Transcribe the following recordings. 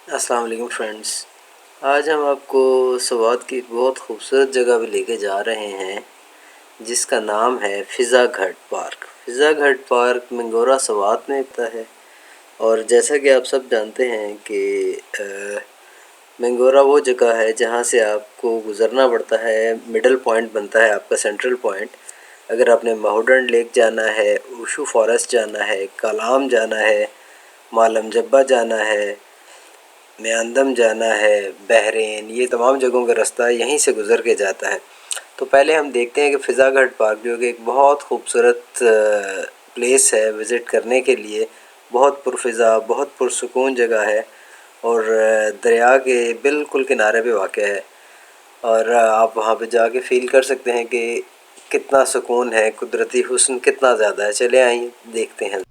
अस्सलाम वालेकुम फ्रेंड्स। आज हम आपको सवात की एक बहुत खूबसूरत जगह पे लेके जा रहे हैं जिसका नाम है फिजाघट पार्क। फिजाघट पार्क मंगोरा सवात में होता है। और जैसा कि आप सब जानते हैं कि मंगोरा वो जगह है जहाँ से आपको गुज़रना पड़ता है। मिडल पॉइंट बनता है आपका सेंट्रल पॉइंट। अगर आपने माहौडन लेक जाना है, उशू फॉरेस्ट जाना है, कलाम जाना है, मालम जब्बा जाना है, म्यांदम जाना है, बहरीन, ये तमाम जगहों का रास्ता यहीं से गुज़र के जाता है। तो पहले हम देखते हैं कि फिजाघट पार्क जो कि एक बहुत खूबसूरत प्लेस है विज़िट करने के लिए। बहुत पुरफ़िज़ा, बहुत पुरसुकून जगह है और दरिया के बिल्कुल किनारे पे वाक़या है। और आप वहाँ पे जाके फ़ील कर सकते हैं कि कितना सुकून है, कुदरती हुस्न कितना ज़्यादा है। चले आइए देखते हैं।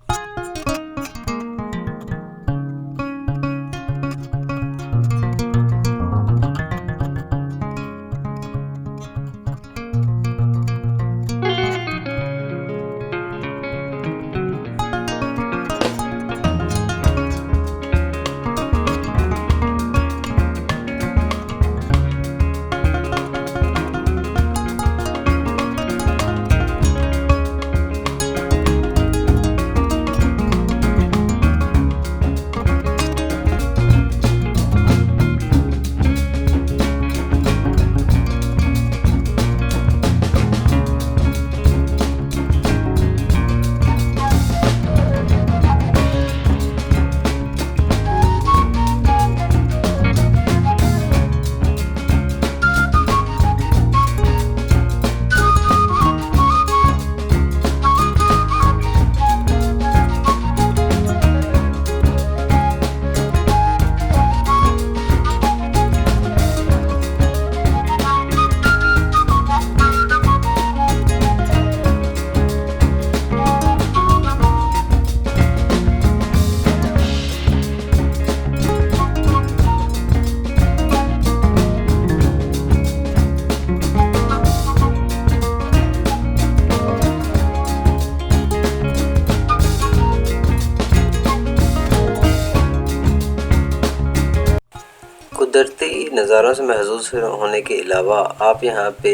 कुदरती नज़ारों से महसूस होने के अलावा आप यहाँ पे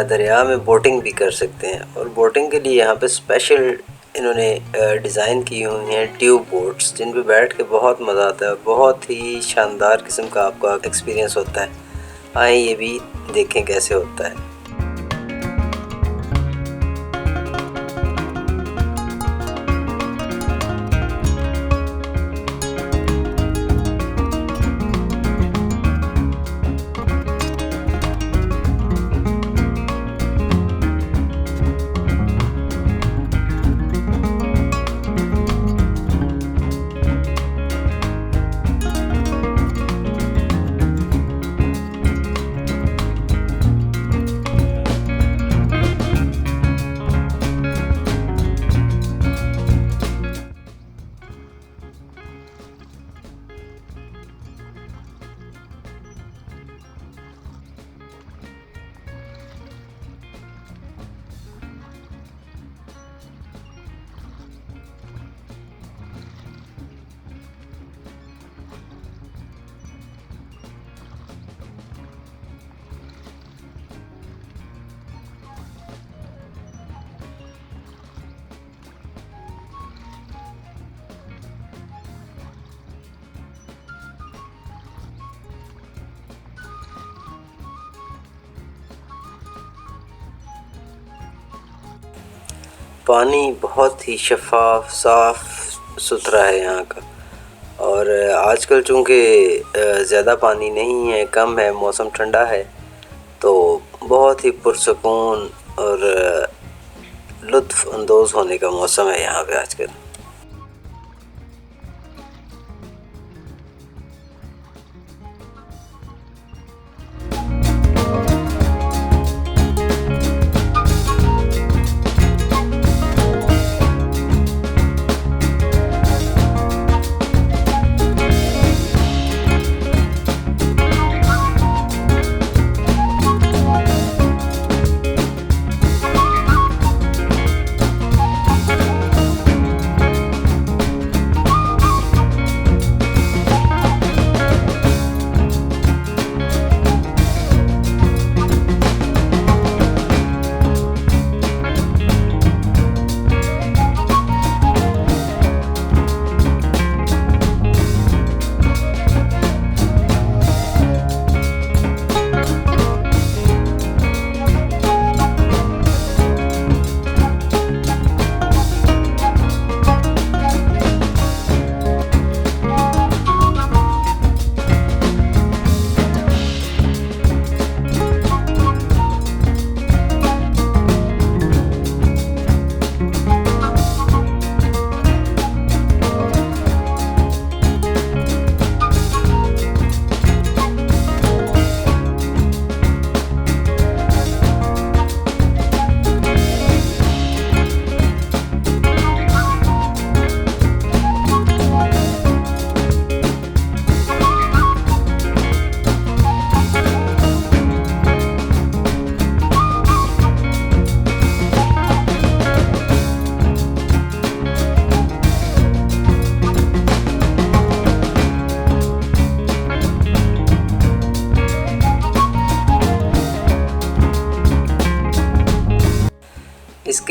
दरिया में बोटिंग भी कर सकते हैं। और बोटिंग के लिए यहाँ पे स्पेशल इन्होंने डिज़ाइन की हुई हैं ट्यूब बोट्स, जिन पे बैठ के बहुत मज़ा आता है। बहुत ही शानदार किस्म का आपका एक्सपीरियंस होता है। आए ये भी देखें कैसे होता है। पानी बहुत ही शफ़ाफ, साफ़ सुथरा है यहाँ का। और आजकल चूँकि ज़्यादा पानी नहीं है, कम है, मौसम ठंडा है, तो बहुत ही पुरसुकून और लुत्फ़ अंदोज़ होने का मौसम है यहाँ पे आजकल।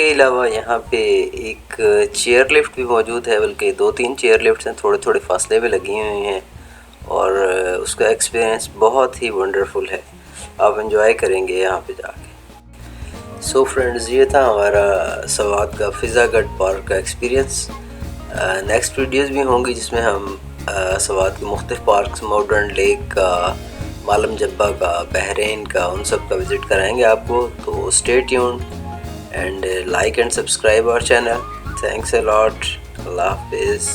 इसके अलावा यहाँ पे एक चेयर लिफ्ट भी मौजूद है, बल्कि 2-3 चेयर लिफ्ट हैं, थोड़े थोड़े फासले पे लगी हुई हैं और उसका एक्सपीरियंस बहुत ही वंडरफुल है, आप एंजॉय करेंगे यहाँ पे जाके। सो फ्रेंड्स, ये था हमारा सवात का फिज़ागट पार्क का एक्सपीरियंस। नेक्स्ट वीडियोज़ भी होंगी जिसमें हम सवात के मुख्तलिफ पार्क्स, मॉडर्न लेक का, मालम जब्बा का, बहरीन का, उन सब का विज़िट कराएंगे आपको। तो stay tuned and like and subscribe our channel. Thanks a lot. अल्लाह हाफिज़।